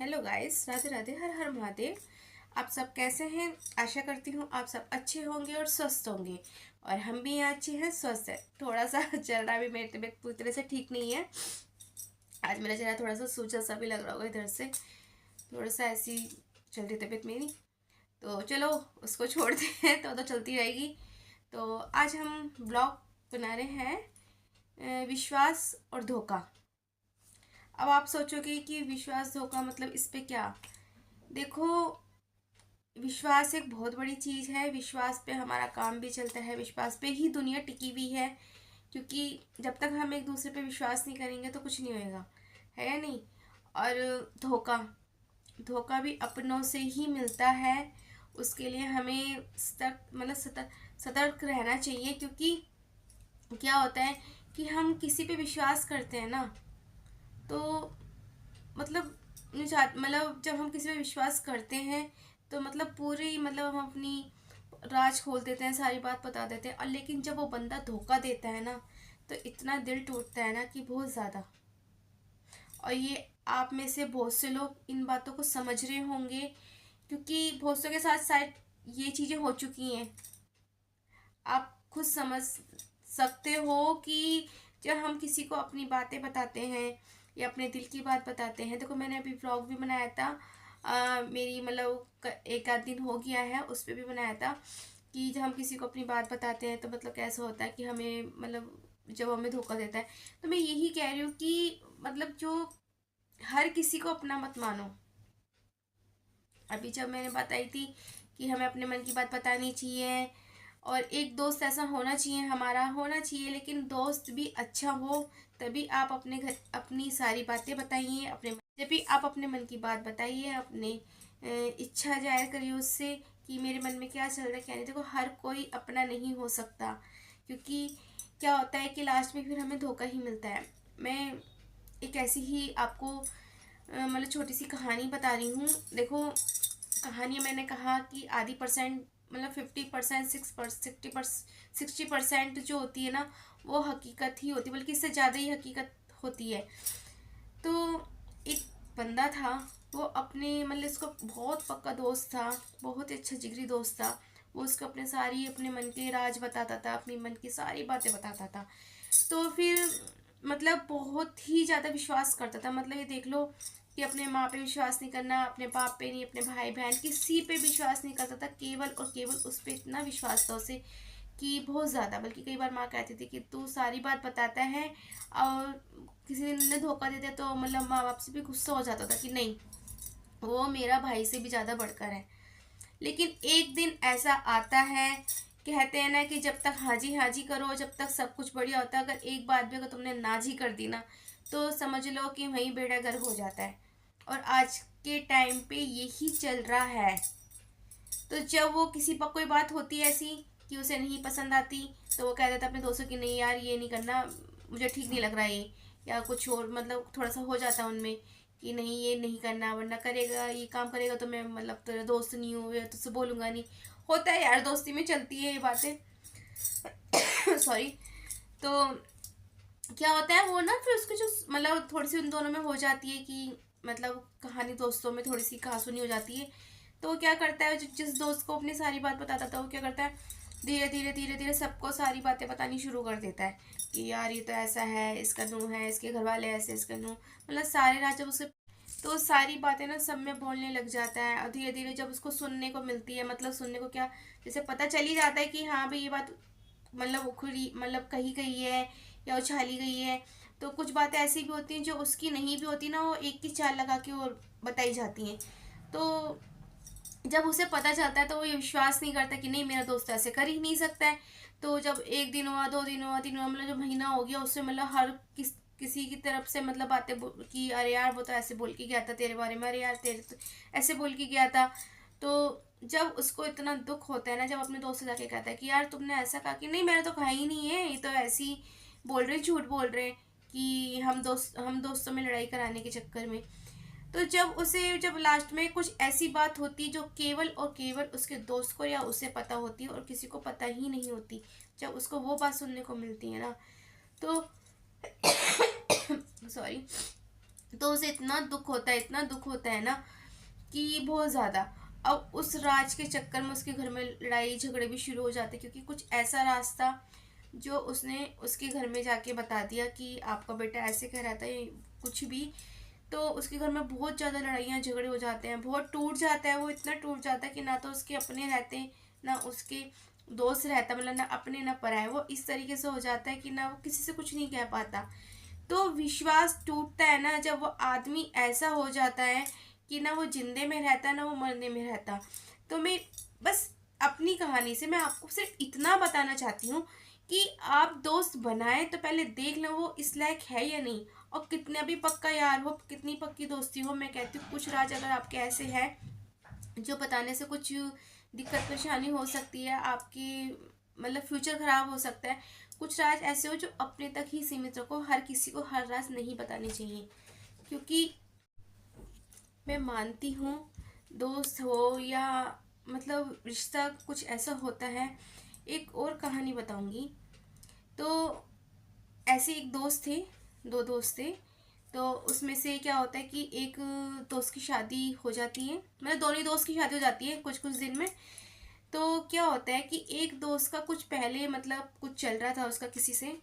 Hello guys, Radhe Radhe, हर हर महादेव। आप सब कैसे हैं? आशा करती हूँ आप सब अच्छे होंगे और स्वस्थ होंगे। और हम भी यहाँ अच्छे हैं, स्वस्थ है। थोड़ा सा चल रहा है, अभी मेरी तबीयत पूरी तरह से ठीक नहीं है। आज मेरा चेहरा थोड़ा सा सूजा सा भी लग रहा होगा इधर से। थोड़ा सा ऐसी चल रही तबीयत मेरी। तो चलो, उसको छोड़ते हैं, तो चलती रहेगी। तो आज हम ब्लॉग बना रहे हैं विश्वास और धोखा। अब आप सोचोगे कि विश्वास धोखा मतलब इस पे क्या। देखो, विश्वास एक बहुत बड़ी चीज़ है। विश्वास पे हमारा काम भी चलता है, विश्वास पे ही दुनिया टिकी हुई है। क्योंकि जब तक हम एक दूसरे पे विश्वास नहीं करेंगे तो कुछ नहीं होएगा, है या नहीं। और धोखा, धोखा भी अपनों से ही मिलता है। उसके लिए हमें सतर्क रहना चाहिए। क्योंकि क्या होता है कि हम किसी पे विश्वास करते हैं ना, तो मतलब जब हम किसी पे विश्वास करते हैं तो मतलब पूरी हम अपनी राज खोल देते हैं, सारी बात बता देते हैं। और लेकिन जब वो बंदा धोखा देता है ना, तो इतना दिल टूटता है ना कि बहुत ज़्यादा। और ये आप में से बहुत से लोग इन बातों को समझ रहे होंगे, क्योंकि बहुत से के साथ शायद ये चीज़ें हो चुकी हैं। आप खुद समझ सकते हो कि जब हम किसी को अपनी बातें बताते हैं या अपने दिल की बात बताते हैं। देखो, मैंने अभी व्लॉग भी बनाया था। मेरी एक आध दिन हो गया है, उस पर भी बनाया था कि जब हम किसी को अपनी बात बताते हैं तो कैसा होता है कि हमें जब हमें धोखा देता है। तो मैं यही कह रही हूँ कि जो हर किसी को अपना मत मानो। अभी जब मैंने बताई थी कि हमें अपने मन की बात बतानी चाहिए, और एक दोस्त ऐसा होना चाहिए, हमारा होना चाहिए, लेकिन दोस्त भी अच्छा हो। तभी आप अपने घर अपनी सारी बातें बताइए, जब भी आप अपने मन की बात बताइए, अपने इच्छा जाहिर करिए उससे कि मेरे मन में क्या चल रहा है क्या नहीं। देखो, हर कोई अपना नहीं हो सकता, क्योंकि क्या होता है कि लास्ट में फिर हमें धोखा ही मिलता है। मैं एक ऐसी ही आपको छोटी सी कहानी बता रही हूँ। देखो, कहानी मैंने कहा कि आधी परसेंट 50%, 60% जो होती है ना, वो हकीकत ही होती है, बल्कि इससे ज़्यादा ही हकीकत होती है। तो एक बंदा था, वो अपने इसको बहुत पक्का दोस्त था, बहुत ही अच्छा जिगरी दोस्त था। वो उसको अपने मन के राज बताता था, अपनी मन की सारी बातें बताता था। तो फिर बहुत ही ज़्यादा विश्वास करता था। ये देख लो कि अपने माँ पे विश्वास नहीं करना, अपने बाप पे नहीं, अपने भाई बहन किसी पे विश्वास नहीं करता था। केवल और केवल उस पर इतना विश्वास था उसे कि बहुत ज़्यादा। बल्कि कई बार माँ कहती थी कि तू सारी बात बताता है, और किसी ने धोखा दे दिया तो माँ बाप से भी गुस्सा हो जाता था कि नहीं, वो मेरा भाई से भी ज़्यादा बढ़कर है। लेकिन एक दिन ऐसा आता है, कहते हैं ना कि जब तक हाँ जी करो, जब तक सब कुछ बढ़िया होता है। अगर एक बात भी अगर तुमने ना जी कर दी ना, तो समझ लो कि वहीं बेड़ा गर्क हो जाता है। और आज के टाइम पे यही चल रहा है। तो जब वो किसी पर कोई बात होती है ऐसी कि उसे नहीं पसंद आती, तो वो कह देता अपने दोस्तों की नहीं यार, ये नहीं करना, मुझे ठीक नहीं लग रहा है ये, या कुछ और थोड़ा सा हो जाता है उनमें कि नहीं ये नहीं करना, वरना करेगा ये काम करेगा तो मैं तेरा दोस्त नहीं हूँ, या तुझसे बोलूँगा नहीं। होता है यार, दोस्ती में चलती है ये बातें। सॉरी। तो क्या होता है वो ना, फिर उसकी जो थोड़ी सी उन दोनों में हो जाती है कि कहानी दोस्तों में थोड़ी सी कहासुनी हो जाती है। तो वो क्या करता है, जिस दोस्त को अपनी सारी बात बताता था, वो क्या करता है, धीरे धीरे धीरे धीरे सबको सारी बातें बतानी शुरू कर देता है कि यार ये तो ऐसा है, इसका नूह है, इसके घर वाले ऐसे, इसका नूह, सारे राज जब उसे, तो सारी बातें ना सब में बोलने लग जाता है। और धीरे धीरे जब उसको सुनने को मिलती है, सुनने को क्या, जैसे पता चल ही जाता है कि हाँ भाई ये बात उखड़ी कही गई है या उछाली गई है। तो कुछ बातें ऐसी भी होती हैं जो उसकी नहीं भी होती ना, वो एक की चाल लगा के और बताई जाती हैं। तो जब उसे पता चलता है तो वो ये विश्वास नहीं करता कि नहीं, मेरा दोस्त ऐसे कर ही नहीं सकता है। तो जब एक दिन हुआ, दो दिन हुआ, तीन हुआ, जो महीना हो गया, उससे हर किसी की तरफ से बातें कि अरे यार वो तो ऐसे बोल के गया था तेरे बारे में, अरे यार तेरे तो ऐसे बोल के गया था। तो जब उसको इतना दुख होता है ना, जब अपने दोस्त से जाके कहता है कि यार तुमने ऐसा कहा, कि नहीं मैंने तो कहा ही नहीं है, ये तो ऐसे ही बोल रहे, झूठ बोल रहे कि हम दोस्तों में लड़ाई कराने के चक्कर में। तो जब लास्ट में कुछ ऐसी बात होती जो केवल और केवल उसके दोस्त को या उसे पता होती है और किसी को पता ही नहीं होती, जब उसको वो बात सुनने को मिलती है ना, तो सॉरी, तो उसे इतना दुख होता है, इतना दुख होता है ना कि बहुत ज़्यादा। अब उस राज के चक्कर में उसके घर में लड़ाई झगड़े भी शुरू हो जाते, क्योंकि कुछ ऐसा रास्ता जो उसने उसके घर में जाके बता दिया कि आपका बेटा ऐसे कह रहा था, ये कुछ भी। तो उसके घर में बहुत ज़्यादा लड़ाइयाँ झगड़े हो जाते हैं, बहुत टूट जाता है, वो इतना टूट जाता है कि ना तो उसके अपने रहते, ना उसके दोस्त रहता, मतलब ना अपने ना पराए। वो इस तरीके से हो जाता है कि ना वो किसी से कुछ नहीं कह पाता। तो विश्वास टूटता है ना जब वो आदमी ऐसा हो जाता है कि ना वो जिंदे में रहता, ना वो मरने में रहता। तो मैं बस अपनी कहानी से मैं आपको सिर्फ इतना बताना चाहती हूँ कि आप दोस्त बनाए तो पहले देख लो वो इस लायक है या नहीं, और कितना भी पक्का यार हो, कितनी पक्की दोस्ती हो। मैं कहती हूँ कुछ राज अगर आपके ऐसे हैं जो बताने से कुछ दिक्कत परेशानी हो सकती है, आपकी मतलब फ्यूचर खराब हो सकता है। कुछ राज ऐसे हो जो अपने तक ही सीमित रखो, हर किसी को हर राज नहीं बताने चाहिए। क्योंकि मैं मानती हूँ दोस्त हो या मतलब रिश्ता कुछ ऐसा होता है। एक और कहानी बताऊंगी। तो ऐसे एक दोस्त थे, दो दोस्त थे। तो उसमें से क्या होता है कि एक दोस्त की शादी हो जाती है, मतलब दोनों ही दोस्त की शादी हो जाती है कुछ कुछ दिन में। तो क्या होता है कि एक दोस्त का कुछ पहले मतलब कुछ चल रहा था उसका किसी से।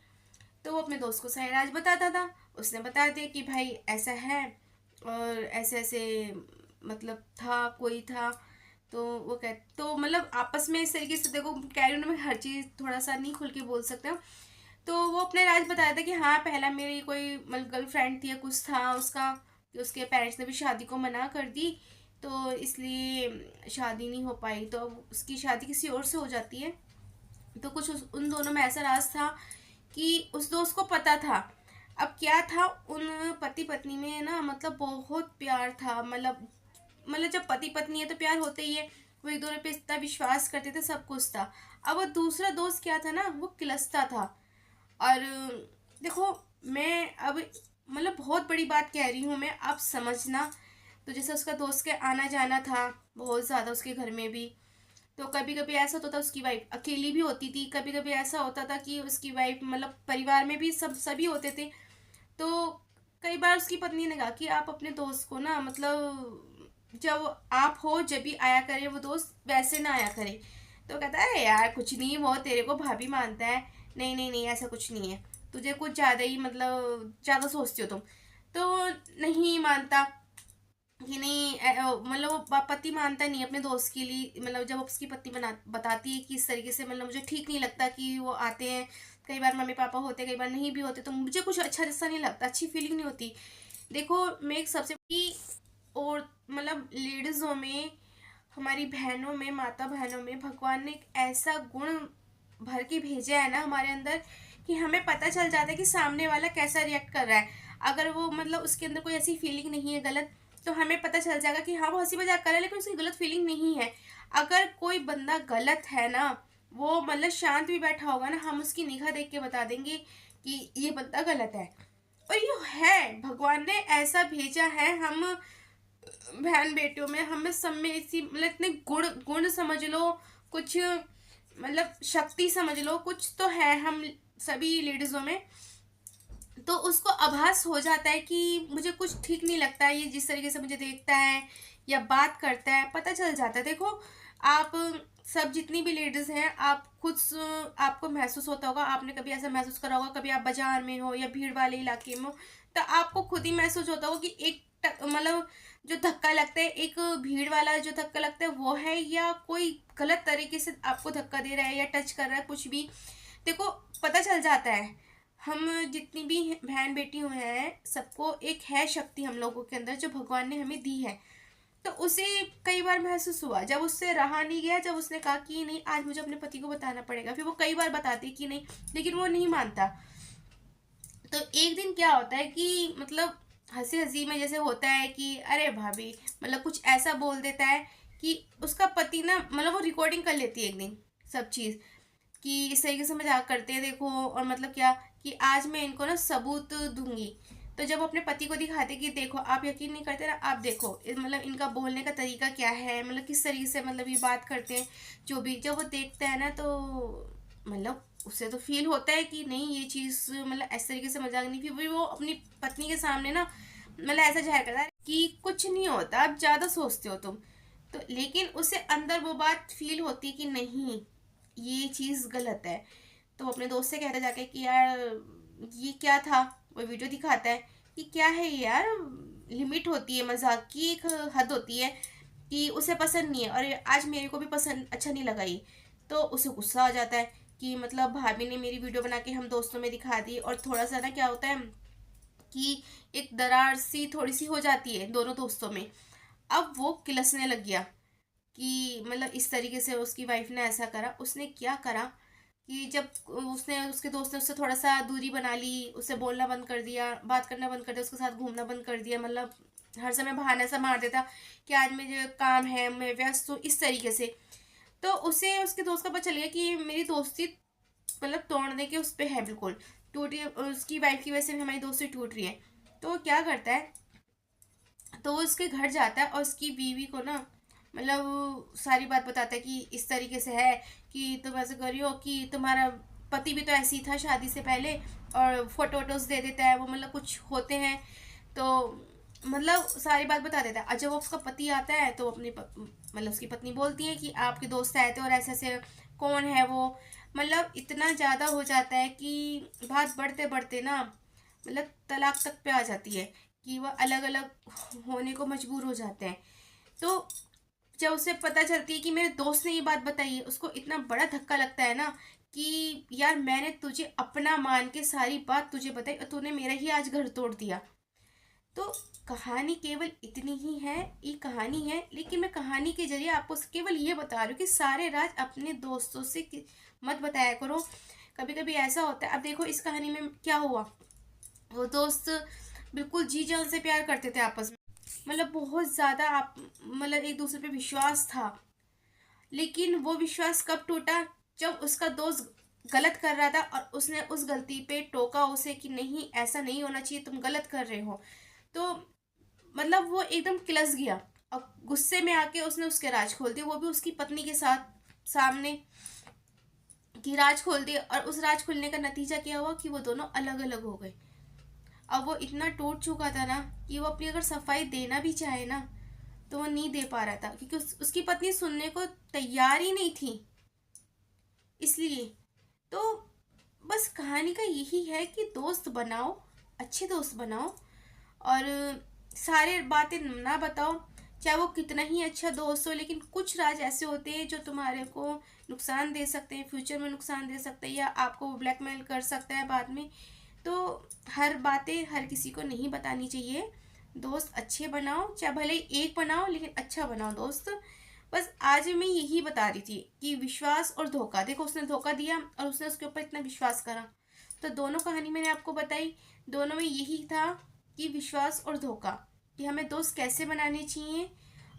तो वो अपने दोस्त को सारी राज बताता था। उसने बता दिया कि भाई ऐसा है और ऐसे ऐसे मतलब था, कोई था। तो वो कह तो मतलब आपस में इस तरीके से देखो, कैरियर में हर चीज़ थोड़ा सा नहीं खुल के बोल सकते हो। तो वो अपने राज बताया था कि हाँ पहला मेरी कोई मतलब गर्लफ्रेंड थी या कुछ था उसका, कि उसके पेरेंट्स ने भी शादी को मना कर दी, तो इसलिए शादी नहीं हो पाई। तो अब उसकी शादी किसी और से हो जाती है। तो कुछ उन दोनों में ऐसा राज था कि उस दोस्त को पता था। अब क्या था, उन पति पत्नी में ना मतलब बहुत प्यार था, मतलब जब पति पत्नी है तो प्यार होता ही है। वो एक दूसरे पे इतना विश्वास करते थे, सब कुछ था। अब वो दूसरा दोस्त क्या था ना, वो किलसता था। और देखो, मैं अब मतलब बहुत बड़ी बात कह रही हूँ मैं, आप समझना। तो जैसे उसका दोस्त के आना जाना था बहुत ज़्यादा उसके घर में भी। तो कभी कभी ऐसा होता था उसकी वाइफ अकेली भी होती थी, कभी कभी ऐसा होता था कि उसकी वाइफ मतलब परिवार में भी सभी होते थे। तो कई बार उसकी पत्नी ने कहा कि आप अपने दोस्त को ना मतलब जब आप हो जब भी आया करे वो दोस्त, वैसे ना आया करे। तो कहता है यार कुछ नहीं, वो तेरे को भाभी मानता है। नहीं नहीं नहीं, ऐसा कुछ नहीं है, तुझे कुछ ज़्यादा ही मतलब ज़्यादा सोचती हो तुम। तो नहीं मानता कि नहीं मतलब वो पति मानता नहीं अपने दोस्त के लिए। मतलब जब उसकी पत्नी बताती है कि इस तरीके से मतलब मुझे ठीक नहीं लगता कि वो आते हैं, कई बार मम्मी पापा होते कई बार नहीं भी होते, तो मुझे कुछ अच्छा जैसा नहीं लगता, अच्छी फीलिंग नहीं होती। देखो, मैं एक सबसे बड़ी और मतलब लेडीज़ों में, हमारी बहनों में, माता बहनों में भगवान ने एक ऐसा गुण भर के भेजा है ना हमारे अंदर कि हमें पता चल जाता है कि सामने वाला कैसा रिएक्ट कर रहा है। अगर वो मतलब उसके अंदर कोई ऐसी फीलिंग नहीं है गलत, तो हमें पता चल जाएगा कि हाँ वो हंसी मजाक कर रहा है लेकिन उसकी गलत फीलिंग नहीं है। अगर कोई बंदा गलत है ना, वो मतलब शांत भी बैठा होगा ना, हम उसकी निगाह देख के बता देंगे कि ये बंदा गलत है। और ये है, भगवान ने ऐसा भेजा है। हम बहन बेटियों में, हमें सब में इसी मतलब इतने गुण गुण समझ लो, कुछ मतलब शक्ति समझ लो, कुछ तो है हम सभी लेडीजों में। तो उसको आभास हो जाता है कि मुझे कुछ ठीक नहीं लगता है, ये जिस तरीके से मुझे देखता है या बात करता है, पता चल जाता है। देखो, आप सब जितनी भी लेडीज़ हैं, आप खुद आपको महसूस होता होगा, आपने कभी ऐसा महसूस करा होगा, कभी आप बाजार में हो या भीड़ वाले इलाके में हो, तो आपको खुद ही महसूस होता होगा कि एक मतलब जो धक्का लगता है, एक भीड़ वाला जो धक्का लगता है वो है, या कोई गलत तरीके से आपको धक्का दे रहा है या टच कर रहा है कुछ भी। देखो, पता चल जाता है। हम जितनी भी बहन बेटी हुए हैं, सबको एक है शक्ति हम लोगों के अंदर जो भगवान ने हमें दी है। तो उसे कई बार महसूस हुआ, जब उससे रहा नहीं गया, जब उसने कहा कि नहीं आज मुझे अपने पति को बताना पड़ेगा, फिर वो कई बार बताती कि नहीं, लेकिन वो नहीं मानता। तो एक दिन क्या होता है कि मतलब हंसी हंसी में जैसे होता है कि अरे भाभी, मतलब कुछ ऐसा बोल देता है कि उसका पति ना मतलब वो रिकॉर्डिंग कर लेती है एक दिन सब चीज़, कि इस तरीके से मजाक करते हैं देखो, और मतलब क्या कि आज मैं इनको ना सबूत दूंगी। तो जब अपने पति को दिखाते कि देखो, आप यकीन नहीं करते ना, आप देखो मतलब इनका बोलने का तरीका क्या है, मतलब किस तरीके से मतलब ये बात करते हैं। जो भी जब वो देखता है ना, तो मतलब उससे तो फील होता है कि नहीं ये चीज़ मतलब इस तरीके से मजाक नहीं, फिर भी वो अपनी पत्नी के सामने ना मतलब ऐसा जाहिर करता है कि कुछ नहीं होता, आप ज़्यादा सोचते हो तुम। तो लेकिन उसे अंदर वो बात फील होती कि नहीं, ये चीज़ गलत है। तो वो अपने दोस्त से कहता जाके कि यार ये क्या था। वो वीडियो दिखाता है कि क्या है ये यार, लिमिट होती है मजाक की, एक हद होती है कि उसे पसंद नहीं है और आज मेरे को भी पसंद अच्छा नहीं लगा ये। तो उसे गुस्सा आ जाता है कि मतलब भाभी ने मेरी वीडियो बना के हम दोस्तों में दिखा दी। और थोड़ा सा ना क्या होता है कि एक दरार सी थोड़ी सी हो जाती है दोनों दोस्तों में। अब वो किलसने लग गया कि मतलब इस तरीके से उसकी वाइफ ने ऐसा करा। उसने क्या करा कि जब उसने उसके दोस्त ने उससे थोड़ा सा दूरी बना ली, उससे बोलना बंद कर दिया, बात करना बंद कर दिया, उसके साथ घूमना बंद कर दिया, मतलब हर समय बहाना सा मार देता कि आज मुझे काम है, मैं व्यस्त हूँ, इस तरीके से। तो उसे उसके दोस्त का पता चल गया कि मेरी दोस्ती मतलब तोड़ने के उस पर है, बिल्कुल टूटी, उसकी वाइफ की वजह से भी हमारी दोस्ती टूट रही है। तो वो क्या करता है, तो वो उसके घर जाता है और उसकी बीवी को ना मतलब वो सारी बात बताता है कि इस तरीके से है कि तुम ऐसे करी हो कि तुम्हारा पति भी तो ऐसे ही था शादी से पहले, और फोटो वोटोज दे देता है वो, मतलब कुछ होते हैं। तो मतलब सारी बात बता देता है। और जब उसका पति आता है तो अपनी मतलब उसकी पत्नी बोलती है कि आपके दोस्त आए थे और ऐसे ऐसे, कौन है वो। मतलब इतना ज़्यादा हो जाता है कि बात बढ़ते बढ़ते ना मतलब तलाक तक पे आ जाती है कि वह अलग अलग होने को मजबूर हो जाते हैं। तो जब उसे पता चलती है कि मेरे दोस्त ने ये बात बताई है, उसको इतना बड़ा धक्का लगता है ना कि यार मैंने तुझे अपना मान के सारी बात तुझे बताई और तूने मेरा ही आज घर तोड़ दिया। तो कहानी केवल इतनी ही है, ये कहानी है, लेकिन मैं कहानी के जरिए आपको केवल ये बता रही हूँ कि सारे राज अपने दोस्तों से मत बताया करो। कभी कभी ऐसा होता है, अब देखो इस कहानी में क्या हुआ। वो दोस्त बिल्कुल जी जान से प्यार करते थे आपस में, मतलब बहुत ज़्यादा, आप मतलब एक दूसरे पे विश्वास था। लेकिन वो विश्वास कब टूटा, जब उसका दोस्त गलत कर रहा था और उसने उस गलती पे टोका उसे कि नहीं ऐसा नहीं होना चाहिए, तुम गलत कर रहे हो। तो मतलब वो एकदम किलस गया और गुस्से में आके उसने उसके राज खोल दिए, वो भी उसकी पत्नी के साथ सामने, कि राज खोल दिए। और उस राज खुलने का नतीजा क्या हुआ कि वो दोनों अलग अलग हो गए। अब वो इतना टूट चुका था ना कि वो अपनी अगर सफाई देना भी चाहे ना तो वो नहीं दे पा रहा था, क्योंकि उसकी पत्नी सुनने को तैयार ही नहीं थी। इसलिए तो बस कहानी का यही है कि दोस्त बनाओ, अच्छे दोस्त बनाओ, और सारे बातें ना बताओ, चाहे वो कितना ही अच्छा दोस्त हो। लेकिन कुछ राज ऐसे होते हैं जो तुम्हारे को नुकसान दे सकते हैं, फ्यूचर में नुकसान दे सकते हैं, या आपको ब्लैकमेल कर सकता है बाद में। तो हर बातें हर किसी को नहीं बतानी चाहिए। दोस्त अच्छे बनाओ, चाहे भले ही एक बनाओ लेकिन अच्छा बनाओ दोस्त। बस आज मैं यही बता रही थी कि विश्वास और धोखा, देखो उसने धोखा दिया और उसने उसके ऊपर इतना विश्वास करा। तो दोनों कहानी मैंने आपको बताई, दोनों में यही था कि विश्वास और धोखा, कि हमें दोस्त कैसे बनाने चाहिए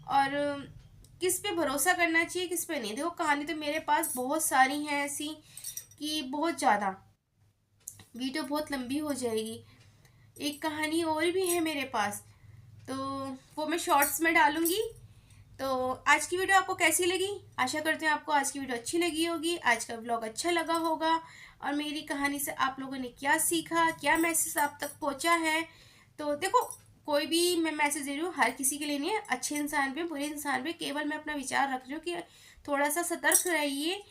और किस पे भरोसा करना चाहिए किस पे नहीं। देखो कहानी तो मेरे पास बहुत सारी हैं ऐसी कि बहुत ज़्यादा, वीडियो बहुत लंबी हो जाएगी। एक कहानी और भी है मेरे पास, तो वो मैं शॉर्ट्स में डालूंगी। तो आज की वीडियो आपको कैसी लगी, आशा करते हैं आपको आज की वीडियो अच्छी लगी होगी, आज का व्लॉग अच्छा लगा होगा। और मेरी कहानी से आप लोगों ने क्या सीखा, क्या मैसेज आप तक पहुंचा है। तो देखो कोई भी मैं मैसेज दे रही हूँ हर किसी के लिए नहीं है, अच्छे इंसान पे बुरे इंसान पे, केवल मैं अपना विचार रख रही हूँ कि थोड़ा सा सतर्क रहिए।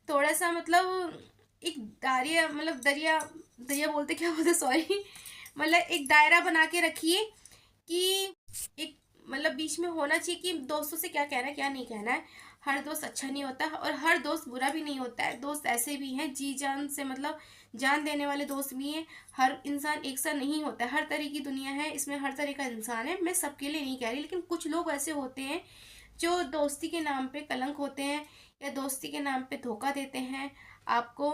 थोड़ा सा मतलब एक दायरा, मतलब दरिया, दरिया बोलते क्या बोलते, सॉरी, मतलब एक दायरा बना के रखिए कि एक मतलब बीच में होना चाहिए कि दोस्तों से क्या कहना है क्या नहीं कहना है। हर दोस्त अच्छा नहीं होता और हर दोस्त बुरा भी नहीं होता है। दोस्त ऐसे भी हैं जी जान से मतलब जान देने वाले दोस्त भी हैं। हर इंसान एक सा नहीं होता है, हर तरह की दुनिया है, इसमें हर तरह का इंसान है। मैं सबके लिए नहीं कह रही, लेकिन कुछ लोग ऐसे होते हैं जो दोस्ती के नाम पे कलंक होते हैं या दोस्ती के नाम पे धोखा देते हैं आपको।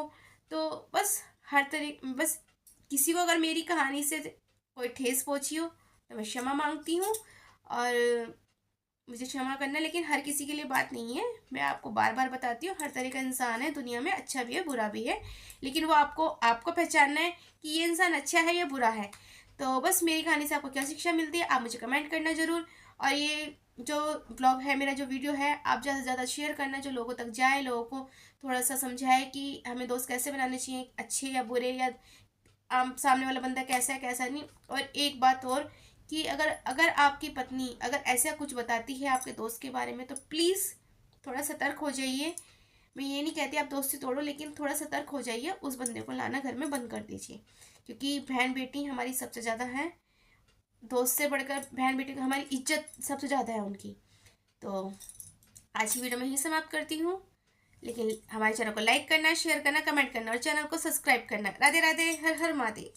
तो बस हर तरह, बस किसी को अगर मेरी कहानी से कोई ठेस पहुंची हो तो मैं क्षमा मांगती हूँ, और मुझे क्षमा करना। लेकिन हर किसी के लिए बात नहीं है, मैं आपको बार बार बताती हूँ, हर तरह का इंसान है दुनिया में, अच्छा भी है बुरा भी है। लेकिन वो आपको आपको पहचानना है कि ये इंसान अच्छा है या बुरा है। तो बस मेरी कहानी से आपको क्या शिक्षा मिलती है आप मुझे कमेंट करना ज़रूर। और ये जो ब्लॉग है, मेरा जो वीडियो है, आप ज़्यादा से ज़्यादा शेयर करना, जो लोगों तक जाए, लोगों को थोड़ा सा समझाए कि हमें दोस्त कैसे बनाने चाहिए, अच्छे या बुरे, या आम सामने वाला बंदा कैसा है कैसा नहीं। और एक बात और कि अगर अगर आपकी पत्नी अगर ऐसा कुछ बताती है आपके दोस्त के बारे में तो प्लीज़ थोड़ा सतर्क हो जाइए। मैं ये नहीं कहती आप दोस्ती तोड़ो, लेकिन थोड़ा सतर्क हो जाइए, उस बंदे को लाना घर में बंद कर दीजिए। क्योंकि बहन बेटी हमारी सबसे ज़्यादा है, दोस्त से बढ़कर बहन बेटी को हमारी इज्जत सबसे ज़्यादा है उनकी। तो आज की वीडियो में ही समाप्त करती हूँ, लेकिन हमारे चैनल को लाइक करना, शेयर करना, कमेंट करना और चैनल को सब्सक्राइब करना। राधे राधे, हर हर महादेव।